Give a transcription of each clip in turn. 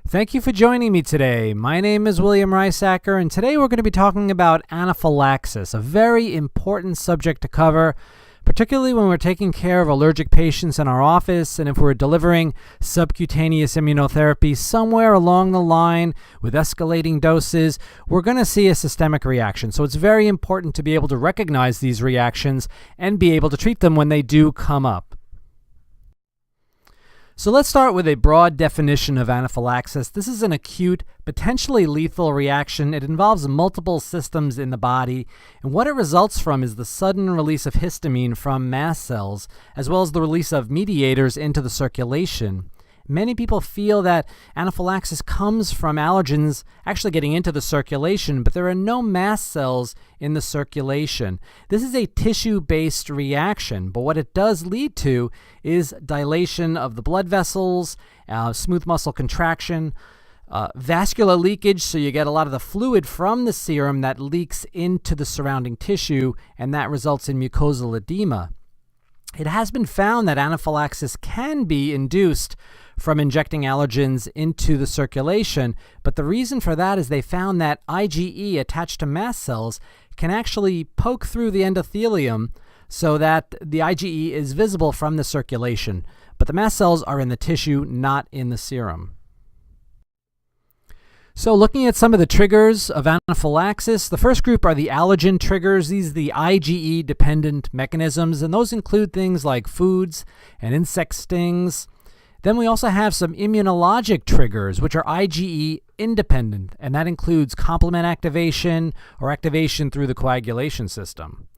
Thank you for joining me today. My name is William Reisacker, and today we're going to be talking about anaphylaxis, a very important subject to cover, particularly when we're taking care of allergic patients in our office and if we're delivering subcutaneous immunotherapy somewhere along the line with escalating doses, we're going to see a systemic reaction. So it's very important to be able to recognize these reactions and be able to treat them when they do come up. So let's start with a broad definition of anaphylaxis. This is an acute, potentially lethal reaction. It involves multiple systems in the body, and what it results from is the sudden release of histamine from mast cells, as well as the release of mediators into the circulation. Many people feel that anaphylaxis comes from allergens actually getting into the circulation, but there are no mast cells in the circulation. This is a tissue-based reaction, but what it does lead to is dilation of the blood vessels, smooth muscle contraction, vascular leakage, so you get a lot of the fluid from the serum that leaks into the surrounding tissue, and that results in mucosal edema. It has been found that anaphylaxis can be induced from injecting allergens into the circulation, but the reason for that is they found that IgE attached to mast cells can actually poke through the endothelium so that the IgE is visible from the circulation, but the mast cells are in the tissue, not in the serum. So looking at some of the triggers of anaphylaxis, the first group are the allergen triggers. These are the IgE-dependent mechanisms, and those include things like foods and insect stings. Then we also have some immunologic triggers, which are IgE independent, and that includes complement activation or activation through the coagulation system.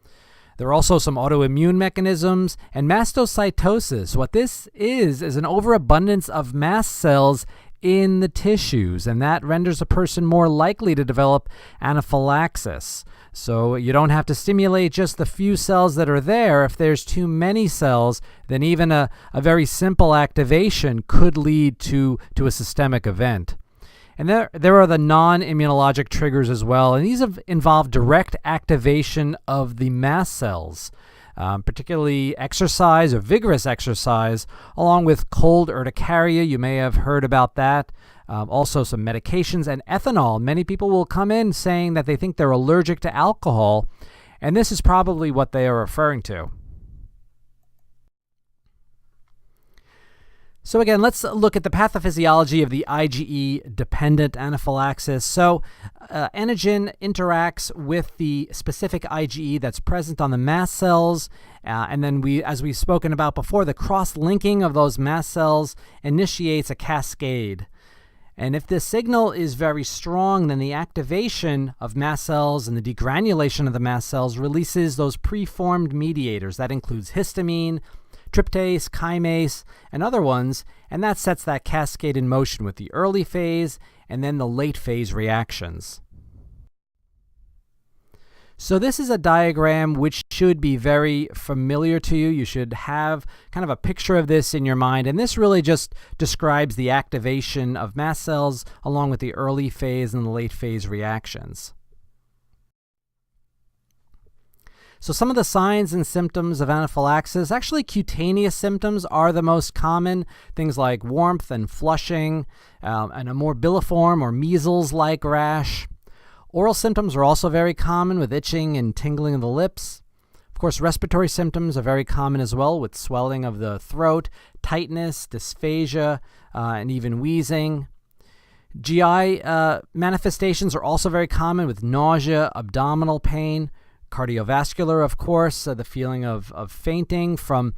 There are also some autoimmune mechanisms and mastocytosis. What this is an overabundance of mast cells in the tissues, and that renders a person more likely to develop anaphylaxis. So you don't have to stimulate just the few cells that are there. If there's too many cells, then even a very simple activation could lead to a systemic event. And there are the non-immunologic triggers as well, and these involve direct activation of the mast cells. Particularly exercise or vigorous exercise, along with cold urticaria. You may have heard about that. Also some medications and ethanol. Many people will come in saying that they think they're allergic to alcohol, and this is probably what they are referring to. So again, let's look at the pathophysiology of the IgE-dependent anaphylaxis. So antigen interacts with the specific IgE that's present on the mast cells, and then as we've spoken about before, the cross-linking of those mast cells initiates a cascade. And if this signal is very strong, then the activation of mast cells and the degranulation of the mast cells releases those preformed mediators. That includes histamine, tryptase, chymase, and other ones, and that sets that cascade in motion with the early phase and then the late phase reactions. So this is a diagram which should be very familiar to you. You should have kind of a picture of this in your mind, and this really just describes the activation of mast cells along with the early phase and the late phase reactions. So some of the signs and symptoms of anaphylaxis, actually cutaneous symptoms are the most common, things like warmth and flushing, and a morbilliform or measles-like rash. Oral symptoms are also very common with itching and tingling of the lips. Of course, respiratory symptoms are very common as well with swelling of the throat, tightness, dysphagia, and even wheezing. GI manifestations are also very common with nausea, abdominal pain. Cardiovascular, of course, the feeling of fainting from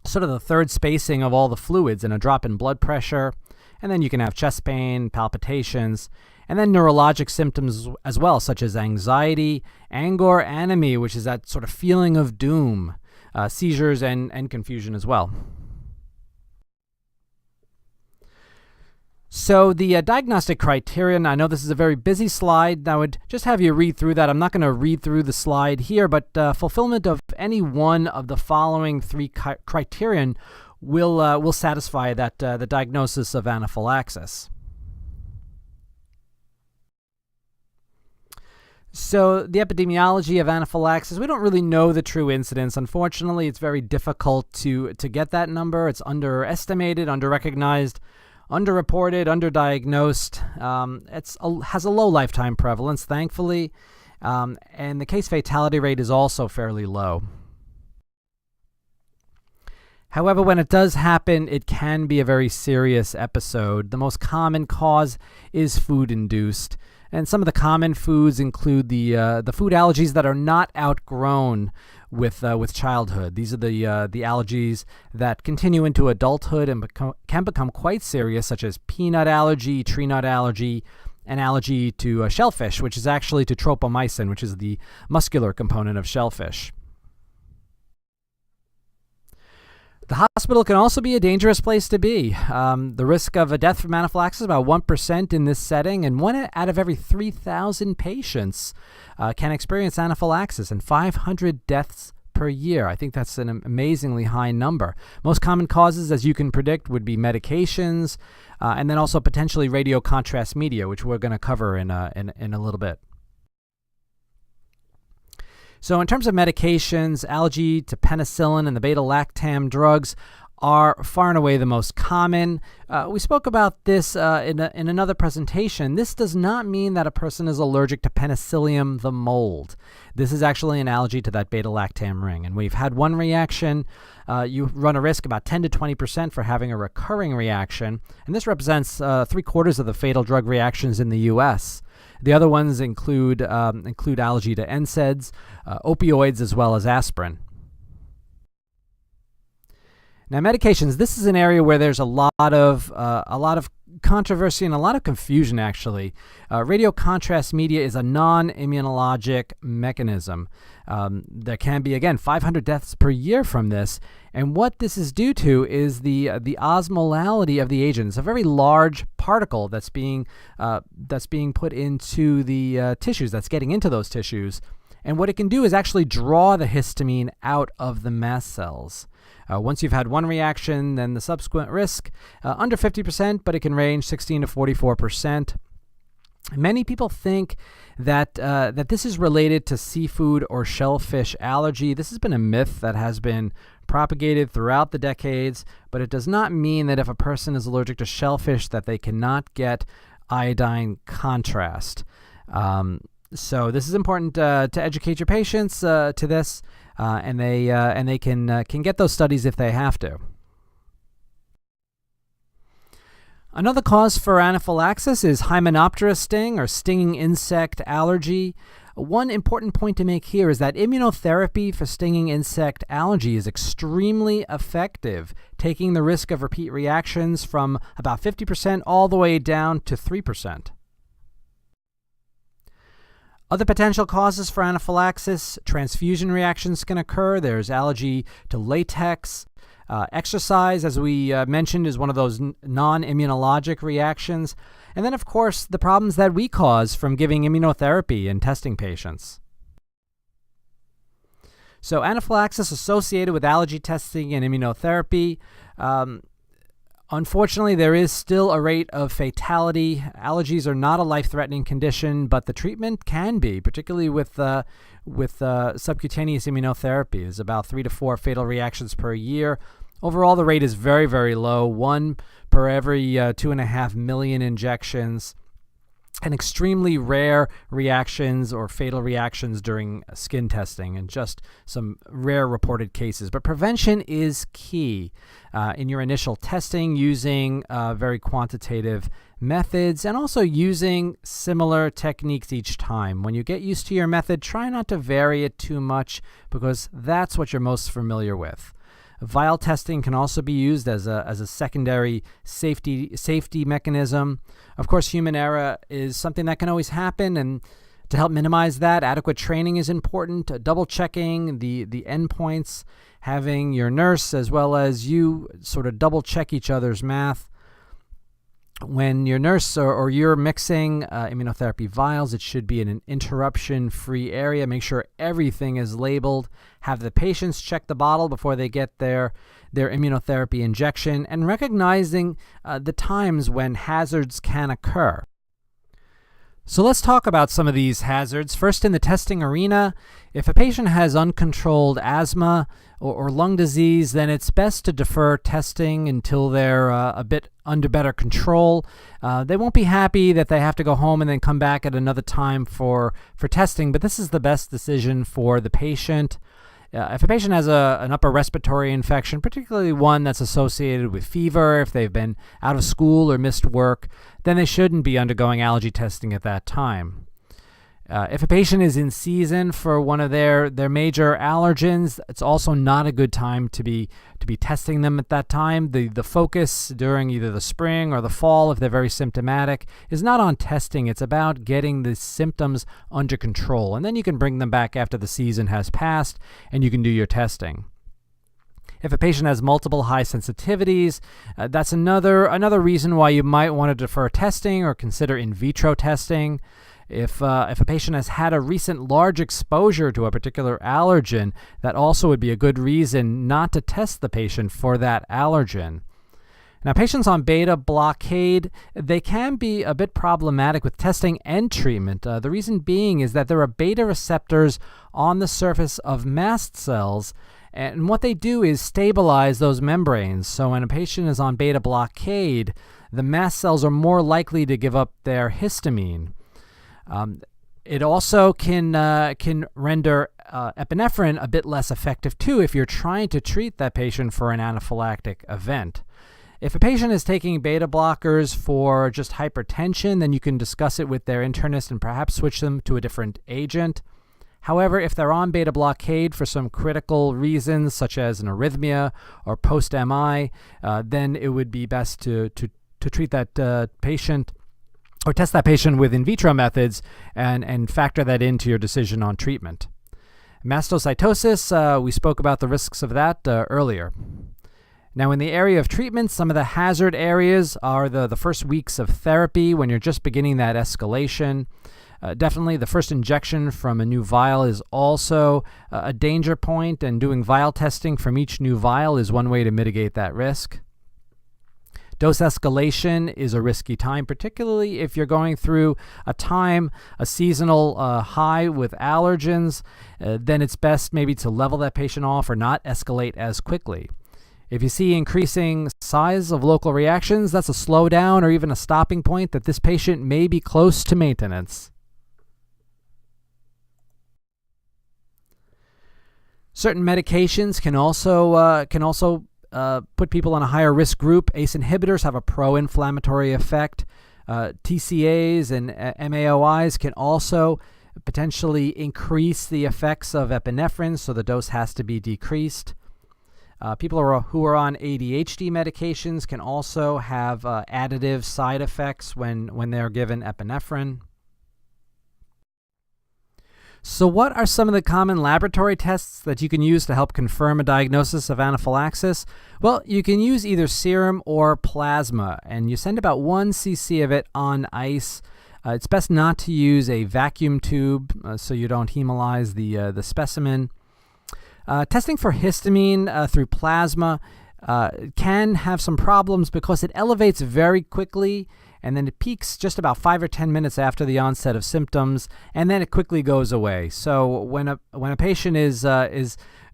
sort of the third spacing of all the fluids and a drop in blood pressure. And then you can have chest pain, palpitations, and then neurologic symptoms as well, such as anxiety, anger, anomie, which is that sort of feeling of doom, seizures, and confusion as well. So the diagnostic criterion, I know this is a very busy slide. I would just have you read through that. I'm not going to read through the slide here, but fulfillment of any one of the following three criterion will satisfy that the diagnosis of anaphylaxis. So the epidemiology of anaphylaxis, we don't really know the true incidence. Unfortunately, it's very difficult to get that number. It's underestimated, underrecognized. underreported, underdiagnosed. Has a low lifetime prevalence, thankfully, and the case fatality rate is also fairly low. However, when it does happen, it can be a very serious episode. The most common cause is food-induced, and some of the common foods include the food allergies that are not outgrown with childhood. These are the allergies that continue into adulthood and can become quite serious, such as peanut allergy, tree nut allergy, and allergy to shellfish, which is actually to tropomycin, which is the muscular component of shellfish. The hospital can also be a dangerous place to be. The risk of a death from anaphylaxis is about 1% in this setting, and 1 out of every 3,000 patients can experience anaphylaxis, and 500 deaths per year. I think that's an amazingly high number. Most common causes, as you can predict, would be medications, and then also potentially radio contrast media, which we're going to cover in a little bit. So in terms of medications, allergy to penicillin and the beta-lactam drugs are far and away the most common. We spoke about this in another presentation. This does not mean that a person is allergic to Penicillium the mold. This is actually an allergy to that beta-lactam ring. And we've had one reaction. You run a risk about 10 to 20% for having a recurring reaction. And this represents 3/4 of the fatal drug reactions in the U.S. The other ones include allergy to NSAIDs, opioids, as well as aspirin. Now, medications. This is an area where there's a lot of controversy and a lot of confusion. Actually, radio contrast media is a non-immunologic mechanism. There can be, again, 500 deaths per year from this, and what this is due to is the osmolality of the agent. It's a very large particle that's being put into the tissues, that's getting into those tissues, and what it can do is actually draw the histamine out of the mast cells. Once you've had one reaction, then the subsequent risk, under 50%, but it can range 16 to 44%. Many people think that this is related to seafood or shellfish allergy. This has been a myth that has been propagated throughout the decades, but it does not mean that if a person is allergic to shellfish that they cannot get iodine contrast. So this is important to educate your patients to this, and they can get those studies if they have to. Another cause for anaphylaxis is Hymenoptera sting or stinging insect allergy. One important point to make here is that immunotherapy for stinging insect allergy is extremely effective, taking the risk of repeat reactions from about 50% all the way down to 3%. Other potential causes for anaphylaxis, transfusion reactions can occur. There's allergy to latex. Exercise, as we mentioned, is one of those non-immunologic reactions. And then, of course, the problems that we cause from giving immunotherapy in testing patients. So anaphylaxis associated with allergy testing and immunotherapy. Unfortunately, there is still a rate of fatality. Allergies are not a life-threatening condition, but the treatment can be, particularly with subcutaneous immunotherapy. There's about 3 to 4 fatal reactions per year. Overall, the rate is very, very low, 1 per every 2.5 million injections. And extremely rare reactions or fatal reactions during skin testing, and just some rare reported cases. But prevention is key in your initial testing, using very quantitative methods, and also using similar techniques each time. When you get used to your method, try not to vary it too much, because that's what you're most familiar with. Vial testing can also be used as a secondary safety mechanism. Of course, human error is something that can always happen, and to help minimize that, adequate training is important. Double checking the endpoints, having your nurse as well as you sort of double check each other's math. When your nurse or you're mixing immunotherapy vials, it should be in an interruption-free area. Make sure everything is labeled. Have the patients check the bottle before they get their immunotherapy injection, and recognizing the times when hazards can occur. So let's talk about some of these hazards. First, in the testing arena, if a patient has uncontrolled asthma or lung disease, then it's best to defer testing until they're a bit under better control. They won't be happy that they have to go home and then come back at another time for testing, but this is the best decision for the patient. If a patient has an upper respiratory infection, particularly one that's associated with fever, if they've been out of school or missed work, then they shouldn't be undergoing allergy testing at that time. If a patient is in season for one of their major allergens, it's also not a good time to be testing them at that time. The focus during either the spring or the fall, if they're very symptomatic, is not on testing. It's about getting the symptoms under control. And then you can bring them back after the season has passed and you can do your testing. If a patient has multiple high sensitivities, that's another reason why you might want to defer testing or consider in vitro testing. If a patient has had a recent large exposure to a particular allergen, that also would be a good reason not to test the patient for that allergen. Now, patients on beta blockade, they can be a bit problematic with testing and treatment. The reason being is that there are beta receptors on the surface of mast cells, and what they do is stabilize those membranes. So when a patient is on beta blockade, the mast cells are more likely to give up their histamine. It also can render epinephrine a bit less effective too if you're trying to treat that patient for an anaphylactic event. If a patient is taking beta blockers for just hypertension, then you can discuss it with their internist and perhaps switch them to a different agent. However, if they're on beta blockade for some critical reasons, such as an arrhythmia or post-MI, then it would be best to treat that patient or test that patient with in vitro methods and factor that into your decision on treatment. Mastocytosis, we spoke about the risks of that earlier. Now, in the area of treatment, some of the hazard areas are the first weeks of therapy when you're just beginning that escalation. Definitely the first injection from a new vial is also a danger point, and doing vial testing from each new vial is one way to mitigate that risk. Dose escalation is a risky time, particularly if you're going through a seasonal high with allergens. Then it's best maybe to level that patient off or not escalate as quickly. If you see increasing size of local reactions, that's a slowdown or even a stopping point that this patient may be close to maintenance. Certain medications can also put people on a higher risk group. ACE inhibitors have a pro-inflammatory effect. TCAs and MAOIs can also potentially increase the effects of epinephrine, so the dose has to be decreased. People who are on ADHD medications can also have additive side effects when they're given epinephrine. So what are some of the common laboratory tests that you can use to help confirm a diagnosis of anaphylaxis? Well, you can use either serum or plasma, and you send about 1 cc of it on ice. It's best not to use a vacuum tube so you don't hemolyze the specimen. Testing for histamine through plasma can have some problems because it elevates very quickly, and then it peaks just about 5 or 10 minutes after the onset of symptoms, and then it quickly goes away. So when a patient is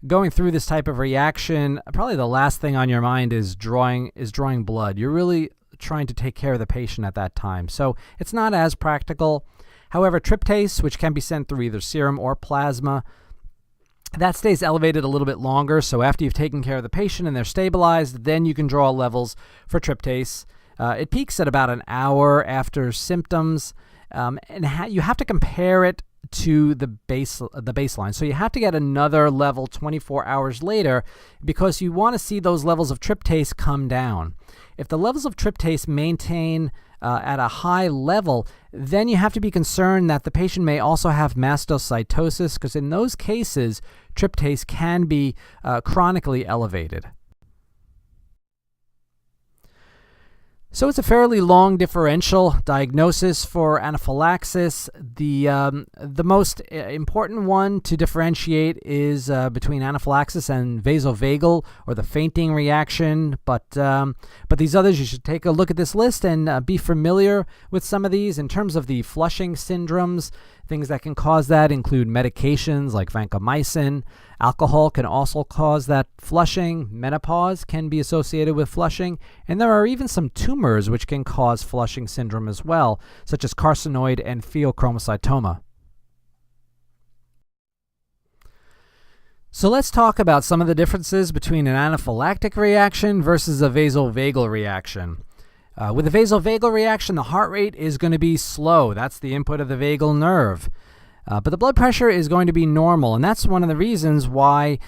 going through this type of reaction, probably the last thing on your mind is drawing blood. You're really trying to take care of the patient at that time, so it's not as practical. However, tryptase, which can be sent through either serum or plasma, that stays elevated a little bit longer. So after you've taken care of the patient and they're stabilized, then you can draw levels for tryptase. It peaks at about an hour after symptoms, and you have to compare it to the baseline. So you have to get another level 24 hours later because you want to see those levels of tryptase come down. If the levels of tryptase maintain at a high level, then you have to be concerned that the patient may also have mastocytosis, because in those cases, tryptase can be chronically elevated. So it's a fairly long differential diagnosis for anaphylaxis. The most important one to differentiate is between anaphylaxis and vasovagal, or the fainting reaction. But these others, you should take a look at this list and be familiar with some of these. In terms of the flushing syndromes, things that can cause that include medications like vancomycin. Alcohol can also cause that flushing. Menopause can be associated with flushing. And there are even some tumors which can cause flushing syndrome as well, such as carcinoid and pheochromocytoma. So let's talk about some of the differences between an anaphylactic reaction versus a vasovagal reaction. With a vasovagal reaction, the heart rate is going to be slow. That's the input of the vagal nerve. But the blood pressure is going to be normal, and that's one of the reasons why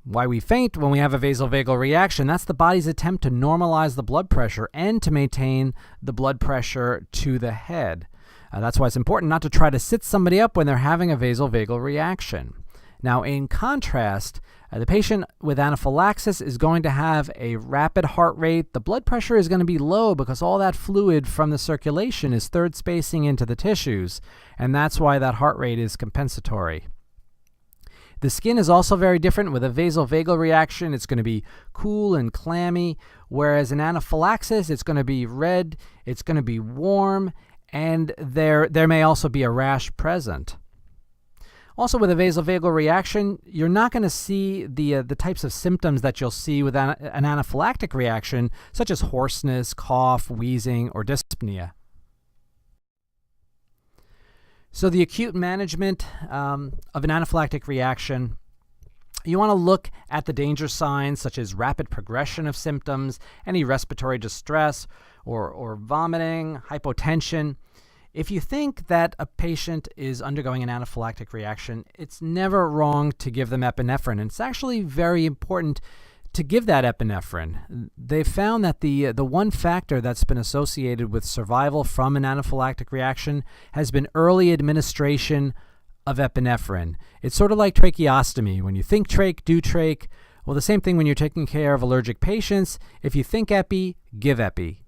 we faint when we have a vasovagal reaction. That's the body's attempt to normalize the blood pressure and to maintain the blood pressure to the head. That's why it's important not to try to sit somebody up when they're having a vasovagal reaction. Now, in contrast, the patient with anaphylaxis is going to have a rapid heart rate. The blood pressure is going to be low because all that fluid from the circulation is third spacing into the tissues, and that's why that heart rate is compensatory. The skin is also very different. With a vasovagal reaction, it's going to be cool and clammy, whereas in anaphylaxis, it's going to be red, it's going to be warm, and there may also be a rash present. Also, with a vasovagal reaction, you're not going to see the types of symptoms that you'll see with an anaphylactic reaction, such as hoarseness, cough, wheezing, or dyspnea. So the acute management of an anaphylactic reaction, you want to look at the danger signs, such as rapid progression of symptoms, any respiratory distress, or vomiting, hypotension. If you think that a patient is undergoing an anaphylactic reaction, it's never wrong to give them epinephrine. And it's actually very important to give that epinephrine. They've found that the one factor that's been associated with survival from an anaphylactic reaction has been early administration of epinephrine. It's sort of like tracheostomy. When you think trach, do trach. Well, the same thing when you're taking care of allergic patients. If you think epi, give epi.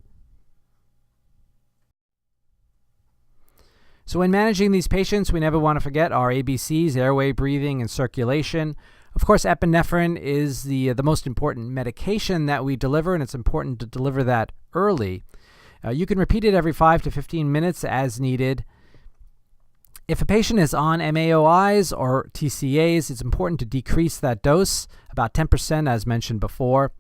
So when managing these patients, we never want to forget our ABCs, airway, breathing, and circulation. Of course, epinephrine is the most important medication that we deliver, and it's important to deliver that early. You can repeat it every 5 to 15 minutes as needed. If a patient is on MAOIs or TCAs, it's important to decrease that dose, about 10% as mentioned before.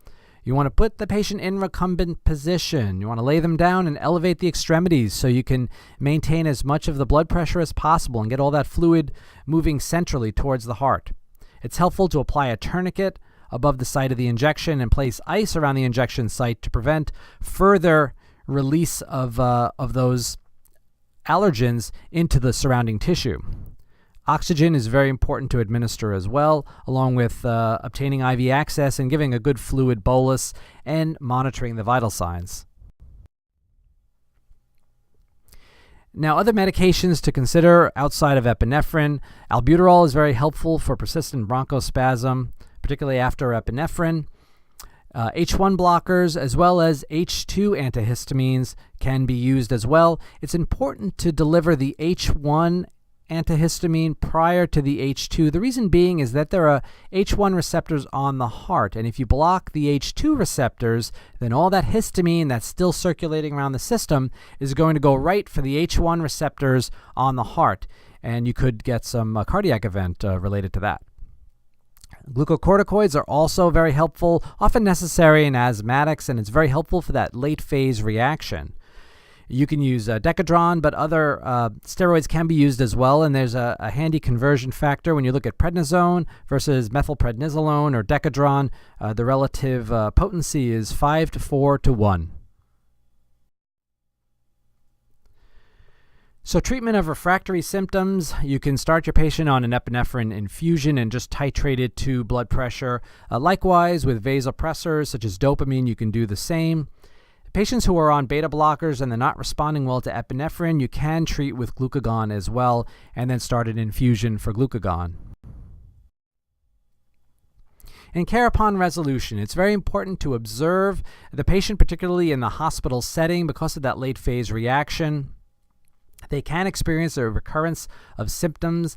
You want to put the patient in recumbent position. You want to lay them down and elevate the extremities so you can maintain as much of the blood pressure as possible and get all that fluid moving centrally towards the heart. It's helpful to apply a tourniquet above the site of the injection and place ice around the injection site to prevent further release of those allergens into the surrounding tissue. Oxygen is very important to administer as well, along with obtaining IV access and giving a good fluid bolus and monitoring the vital signs. Now, other medications to consider outside of epinephrine. Albuterol is very helpful for persistent bronchospasm, particularly after epinephrine. H1 blockers as well as H2 antihistamines can be used as well. It's important to deliver the H1 antihistamine prior to the H2. The reason being is that there are H1 receptors on the heart, and if you block the H2 receptors, then all that histamine that's still circulating around the system is going to go right for the H1 receptors on the heart, and you could get some cardiac event related to that. Glucocorticoids are also very helpful, often necessary in asthmatics, and it's very helpful for that late phase reaction. You can use Decadron, but other steroids can be used as well, and there's a handy conversion factor. When you look at prednisone versus methylprednisolone or Decadron, the relative potency is 5 to 4 to 1. So treatment of refractory symptoms, you can start your patient on an epinephrine infusion and just titrate it to blood pressure. Likewise, with vasopressors such as dopamine, you can do the same. Patients who are on beta blockers and they're not responding well to epinephrine, you can treat with glucagon as well, and then start an infusion for glucagon. And care upon resolution. It's very important to observe the patient, particularly in the hospital setting, because of that late phase reaction. They can experience a recurrence of symptoms.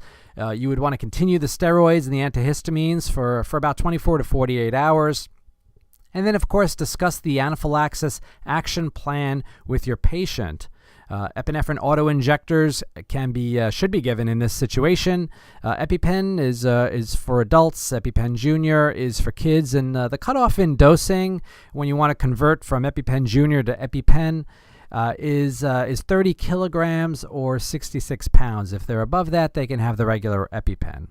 You would want to continue the steroids and the antihistamines for about 24 to 48 hours. And then, of course, discuss the anaphylaxis action plan with your patient. Epinephrine auto-injectors should be given in this situation. EpiPen is for adults. EpiPen Junior is for kids. And the cutoff in dosing, when you want to convert from EpiPen Junior to EpiPen, is 30 kilograms or 66 pounds. If they're above that, they can have the regular EpiPen.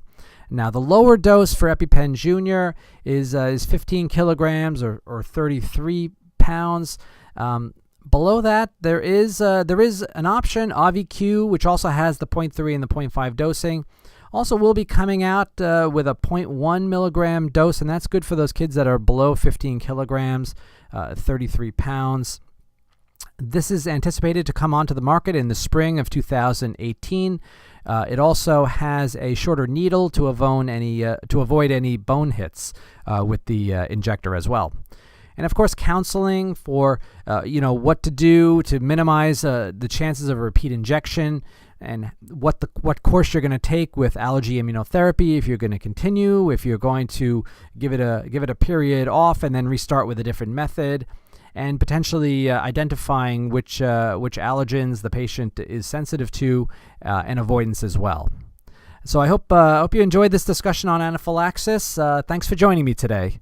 Now, the lower dose for EpiPen Junior is 15 kilograms or 33 pounds. Below that, there is an option, AviQ, which also has the 0.3 and the 0.5 dosing. Also will be coming out with a 0.1 milligram dose, and that's good for those kids that are below 15 kilograms, 33 pounds. This is anticipated to come onto the market in the spring of 2018. It also has a shorter needle to avoid any bone hits with the injector as well. And of course, counseling for what to do to minimize the chances of a repeat injection, and what course you're going to take with allergy immunotherapy, if you're going to continue, if you're going to give it a period off and then restart with a different method, and potentially identifying which allergens the patient is sensitive to, and avoidance as well. So I hope you enjoyed this discussion on anaphylaxis. Thanks for joining me today.